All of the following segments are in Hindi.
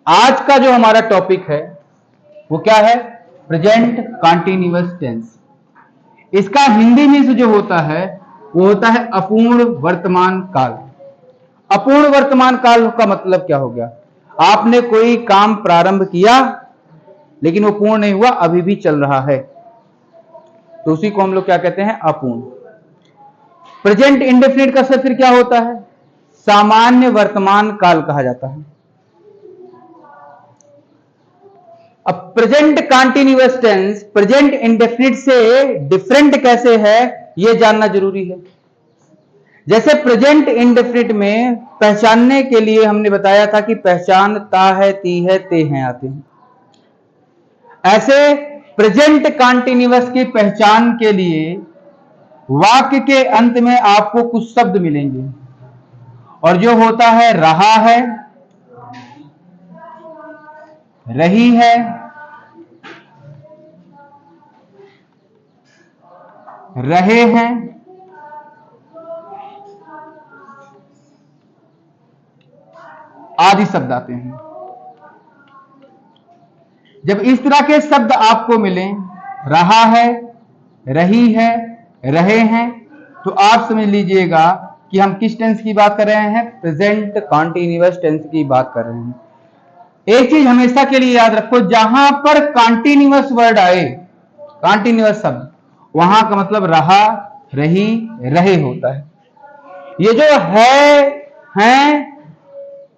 आज का जो हमारा टॉपिक है वो क्या है? Present continuous tense. इसका हिंदी में जो होता है वो होता है अपूर्ण वर्तमान काल। अपूर्ण वर्तमान काल का मतलब क्या हो गया? आपने कोई काम प्रारंभ किया लेकिन वो पूर्ण नहीं हुआ, अभी भी चल रहा है, तो उसी को हम लोग क्या कहते हैं? अपूर्ण। प्रेजेंट इंडेफिनिट का फिर क्या होता है? सामान्य वर्तमान काल कहा जाता है। अब present continuous tense present indefinite से डिफरेंट कैसे है यह जानना जरूरी है। जैसे प्रेजेंट इंडेफिनिट में पहचानने के लिए हमने बताया था कि पहचान ता है, ती है, ते हैं आते हैं। ऐसे प्रेजेंट कॉन्टिन्यूअस की पहचान के लिए वाक्य के अंत में आपको कुछ शब्द मिलेंगे, और जो होता है रहा है, रही है, रहे हैं, आदि शब्द आते हैं। जब इस तरह के शब्द आपको मिले, रहा है, रही है, रहे हैं, तो आप समझ लीजिएगा कि हम किस टेंस की बात कर रहे हैं? प्रेजेंट कॉन्टिन्यूअस टेंस की बात कर रहे हैं। एक चीज हमेशा के लिए याद रखो, जहां पर कॉन्टिन्यूअस वर्ड आए, कॉन्टिन्यूअस शब्द, वहां का मतलब रहा, रही, रहे होता है। ये जो है, हैं,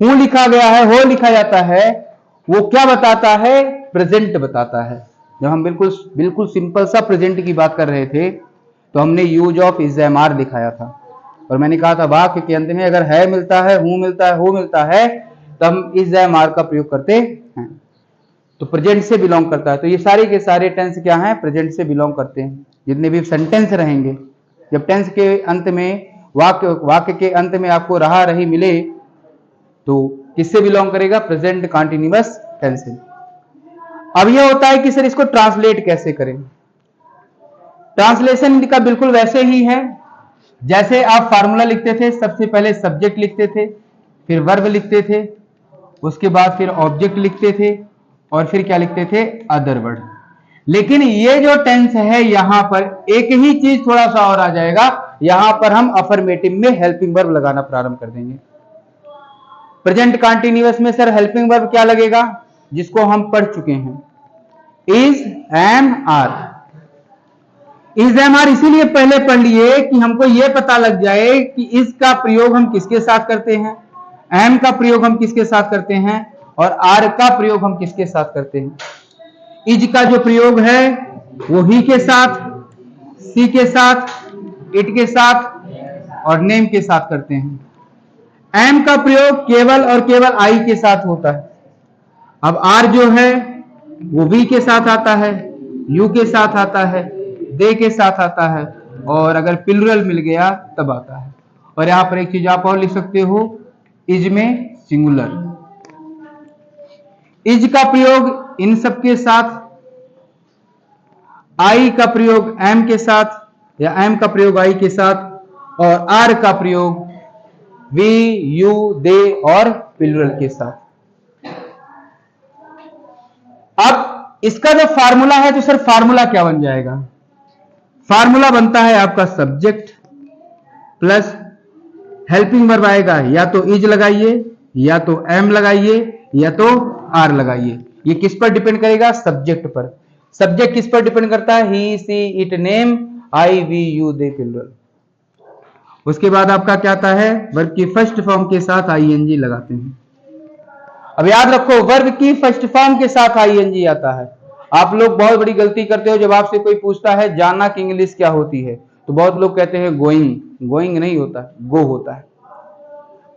हूं लिखा गया है, हो लिखा जाता है, वो क्या बताता है? प्रेजेंट बताता है। जब हम बिल्कुल बिल्कुल सिंपल सा प्रेजेंट की बात कर रहे थे तो हमने use of is am are दिखाया था, और मैंने कहा था वाक्य के अंत में अगर है मिलता है, हूं मिलता है, हो मिलता है, तो हम इज एम आर का प्रयोग करते हैं, तो प्रेजेंट से बिलोंग करता है। तो ये सारे के सारे टेंस क्या हैं? प्रेजेंट से बिलोंग करते हैं। जितने भी सेंटेंस रहेंगे, जब टेंस के अंत में वाक्य के अंत में आपको रहा, रही मिले, तो किससे बिलोंग करेगा? प्रेजेंट कॉन्टिन्यूअस टेंस से। अब यह होता है कि सर इसको ट्रांसलेट कैसे करें? ट्रांसलेशन का बिल्कुल वैसे ही है जैसे आप फार्मूला लिखते थे। सबसे पहले सब्जेक्ट लिखते थे, फिर वर्ब लिखते थे, उसके बाद फिर ऑब्जेक्ट लिखते थे, और फिर क्या लिखते थे? Other word. लेकिन ये जो टेंस है यहां पर एक ही चीज थोड़ा सा और आ जाएगा, यहां पर हम अफर्मेटिव में हेल्पिंग वर्ब लगाना प्रारंभ कर देंगे। प्रेजेंट कॉन्टिन्यूअस में सर हेल्पिंग वर्ब क्या लगेगा? जिसको हम पढ़ चुके हैं, is, am, are. Is, am, are इसीलिए पहले पढ़ लिए कि हमको यह पता लग जाए कि इज का प्रयोग हम किसके साथ करते हैं, एम का प्रयोग हम किसके साथ करते हैं, और आर का प्रयोग हम किसके साथ करते हैं। इज का जो प्रयोग है वो ही के साथ, सी के साथ, इट के साथ और नेम के साथ करते हैं। एम का प्रयोग केवल और केवल आई के साथ होता है। अब आर जो है वो वी के साथ आता है, यू के साथ आता है, दे के साथ आता है, और अगर प्लूरल मिल गया तब आता है। और यहां पर एक चीज आप और लिख सकते हो, इज में सिंगुलर। इज का प्रयोग इन सब के साथ, आई का प्रयोग एम के साथ या एम का प्रयोग आई के साथ, और आर का प्रयोग वी, यू, दे और प्लूरल के साथ। अब इसका जो फार्मूला है, तो सर फार्मूला क्या बन जाएगा? फार्मूला बनता है आपका सब्जेक्ट प्लस हेल्पिंग वर्ब आएगा, या तो इज लगाइए, या तो एम लगाइए, या तो आर लगाइए। ये किस पर डिपेंड करेगा? सब्जेक्ट पर। सब्जेक्ट किस पर डिपेंड करता है? He, she, it, name, I, we, you, they, plural. उसके बाद आपका क्या आता है? वर्ब की फर्स्ट फॉर्म के साथ आईएनजी लगाते हैं। अब याद रखो, वर्ब की फर्स्ट फॉर्म के साथ आईएनजी आता है। आप लोग बहुत बड़ी गलती करते हो, जब आपसे कोई पूछता है जाना की इंग्लिश क्या होती है, तो बहुत लोग कहते हैं गोइंग। गोइंग नहीं होता, गो होता है।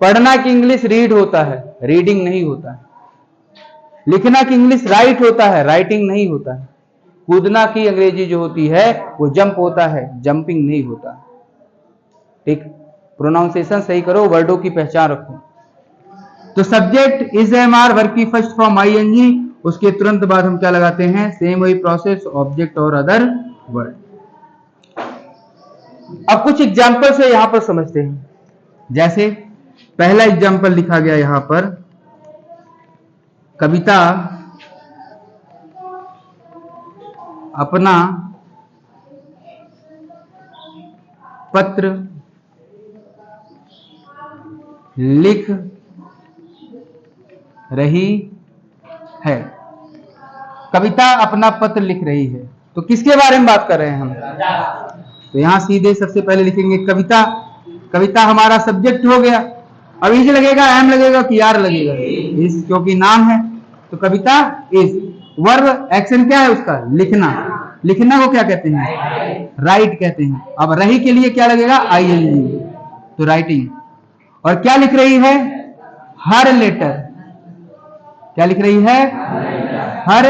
पढ़ना की इंग्लिश रीड होता है, रीडिंग नहीं होता है। लिखना की इंग्लिश राइट होता है, राइटिंग नहीं होता है। कूदना की अंग्रेजी जो होती है वो जंप होता है, जंपिंग नहीं होता। ठीक, प्रोनाउंसिएशन सही करो, वर्डों की पहचान रखो। तो subject is, am, are, verb की फर्स्ट फॉर्म आईएनजी, उसके तुरंत बाद हम क्या लगाते हैं? सेम वही प्रोसेस, ऑब्जेक्ट और अदर वर्ड। अब कुछ एग्जाम्पल से यहां पर समझते हैं। जैसे पहला एग्जाम्पल लिखा गया यहां पर, कविता अपना पत्र लिख रही है। कविता अपना पत्र लिख रही है, तो किसके बारे में बात कर रहे हैं हम? तो यहां सीधे सबसे पहले लिखेंगे कविता। कविता हमारा सब्जेक्ट हो गया। अब इज लगेगा, एम लगेगा कि आर लगेगा? इज, क्योंकि नाम है। तो कविता इज। वर्ब एक्शन क्या है उसका? लिखना। लिखना को क्या कहते हैं? राइट कहते हैं। अब रही के लिए क्या लगेगा? आईएनजी, तो राइटिंग। और क्या लिख रही है? Her letter. क्या लिख रही है? Her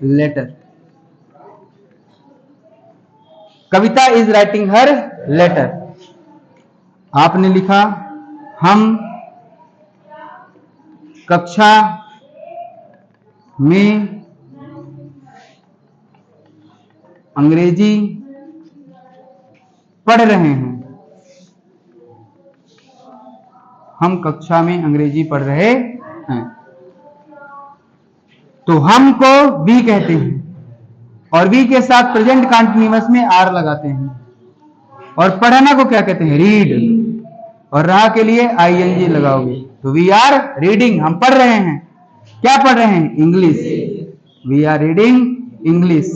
letter. Kavita is writing her letter. आपने लिखा हम कक्षा में अंग्रेजी पढ़ रहे हैं। हम कक्षा में अंग्रेजी पढ़ रहे हैं। तो हम को वी कहते हैं और वी के साथ प्रेजेंट कंटीन्यूअस में आर लगाते हैं। और पढ़ना को क्या कहते हैं? रीड। और रहा के लिए आईएनजी लगाओगे, तो वी आर रीडिंग, हम पढ़ रहे हैं। क्या पढ़ रहे हैं? English. We are reading English.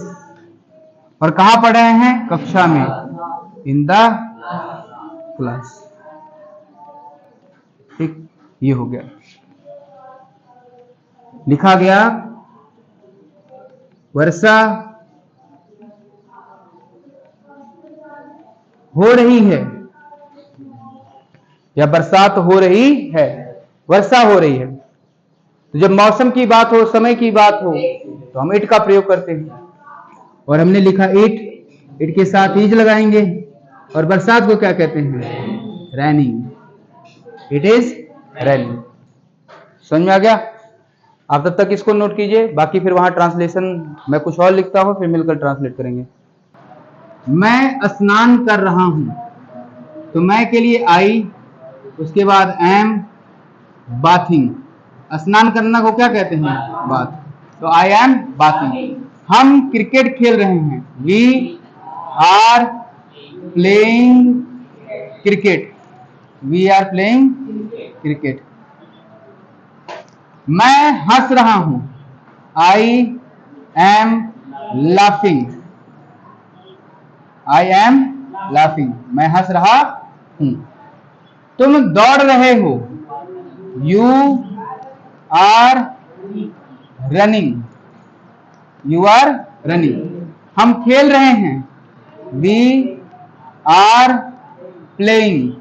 और कहां पढ़ रहे हैं? कक्षा में, इन द क्लास। ठीक, ये हो गया। लिखा गया वर्षा हो रही है या बरसात हो रही है? वर्षा हो रही है। तो जब मौसम की बात हो, समय की बात हो, तो हम इट का प्रयोग करते हैं। और हमने लिखा इट, इट के साथ इज लगाएंगे। और बरसात को क्या कहते हैं? रैनिंग। It is raining. समझ में आ गया? आप तब तक इसको नोट कीजिए, बाकी फिर वहां ट्रांसलेशन मैं कुछ और लिखता हूं, फिर मिलकर ट्रांसलेट करेंगे। मैं स्नान कर रहा हूं, तो मैं के लिए आई, उसके बाद एम बाथिंग। स्नान करना को क्या कहते हैं? बाथ। तो आई एम बाथिंग। हम क्रिकेट खेल रहे हैं। We are playing cricket. We are playing cricket. मैं हंस रहा हूं। I am laughing. I am laughing, मैं हंस रहा हूं। तुम दौड़ रहे हो। You are running. You are running. हम खेल रहे हैं। We are playing.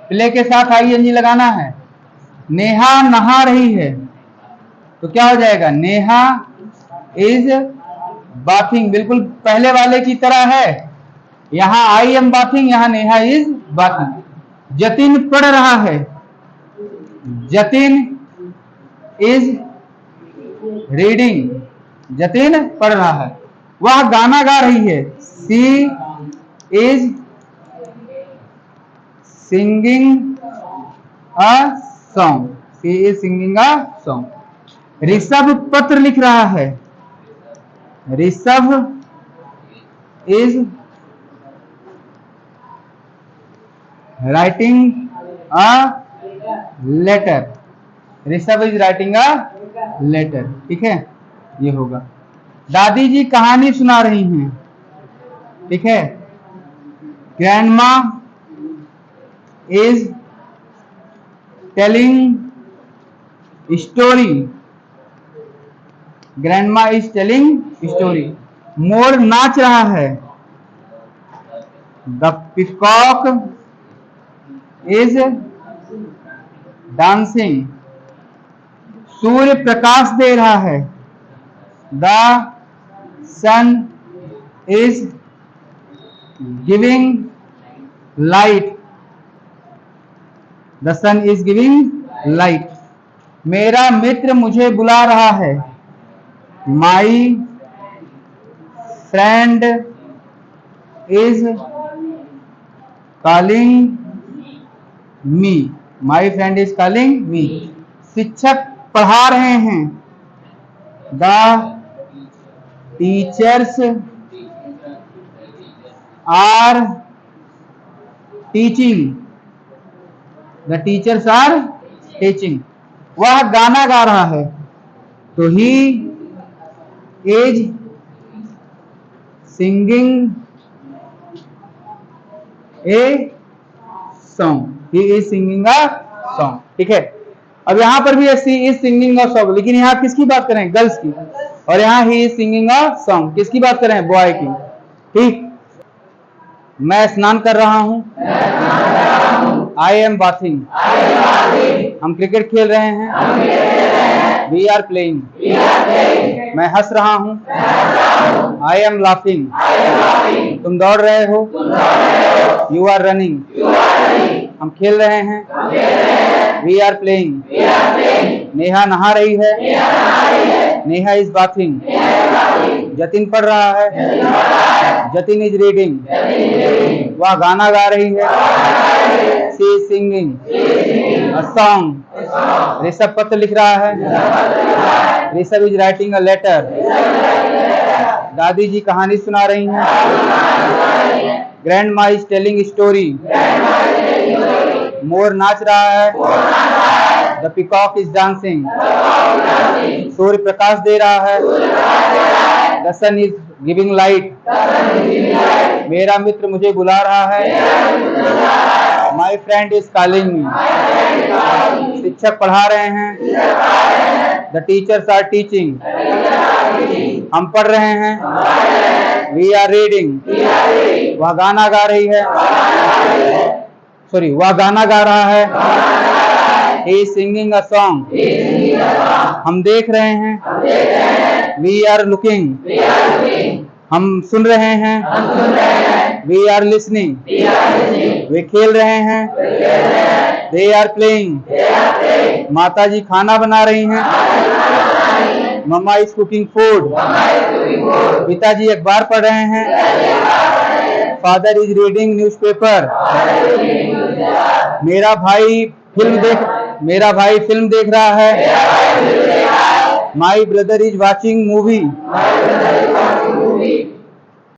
प्ले के साथ आईएनजी लगाना है। नेहा नहा रही है, तो क्या हो जाएगा? Neha is bathing. बिल्कुल पहले वाले की तरह है। यहां आई एम बाथिंग, यहां नेहा इज बाथिंग। जतिन पढ़ रहा है। Jatin is reading. जतिन पढ़ रहा है। वह गाना गा रही है। She is singing a song. She is singing a song. Rishabh पत्र लिख रहा है। Rishabh is writing a letter. Rishabh is writing a letter. ठीक है, ये होगा। दादी जी कहानी सुना रही हैं। ठीक है, grandma is telling story. Grandma is telling story. मोर नाच रहा है। The peacock is dancing. सूर्य प्रकाश दे रहा है। The sun is giving light. The sun is giving light. मेरा मित्र मुझे बुला रहा है। My friend is calling me. My friend is calling me. शिक्षक पढ़ा रहे हैं। The teachers are teaching. The teachers are teaching. वह गाना गा रहा है, तो he is singing a song. He is singing a song. ठीक है, अब यहां पर भी सी इज सिंगिंग अ सॉन्ग, लेकिन यहां किसकी बात करें? गर्ल्स की। और यहां he is singing a song, किसकी बात करें? बॉय की। ठीक, मैं स्नान कर रहा हूं। I am bathing. हम क्रिकेट खेल रहे हैं। We are playing. मैं हंस रहा हूं। I am laughing. तुम दौड़ रहे हो। You are running. हम खेल रहे हैं। We are playing. नेहा नहा रही है। Neha is bathing. जतिन पढ़ रहा है। Jatin is reading. वह गाना गा रही है। She is singing a song. Rishabh पत्र लिख रहा है। Rishabh is writing a letter. दादी जी कहानी सुना रही हैं। ग्रैंड मा इज टेलिंग स्टोरी। मोर नाच रहा है। The peacock is dancing. सूर्य प्रकाश दे रहा है। The sun is giving light. मेरा मित्र मुझे बुला रहा है। My friend is calling me. शिक्षक पढ़ा रहे हैं। The teachers are teaching. हम पढ़ रहे हैं। We are reading. वह गाना गा रही है। वह गाना गा रहा है। He is singing a song. हम देख रहे हैं। We are looking. हम सुन रहे हैं। We are listening. वे खेल रहे हैं। They are playing. माता जी खाना बना रही हैं। मम्मा इज कुकिंग फूड। पिताजी अखबार पढ़ रहे हैं। Father is reading newspaper. मेरा भाई फिल्म देख रहा है। My brother is watching movie.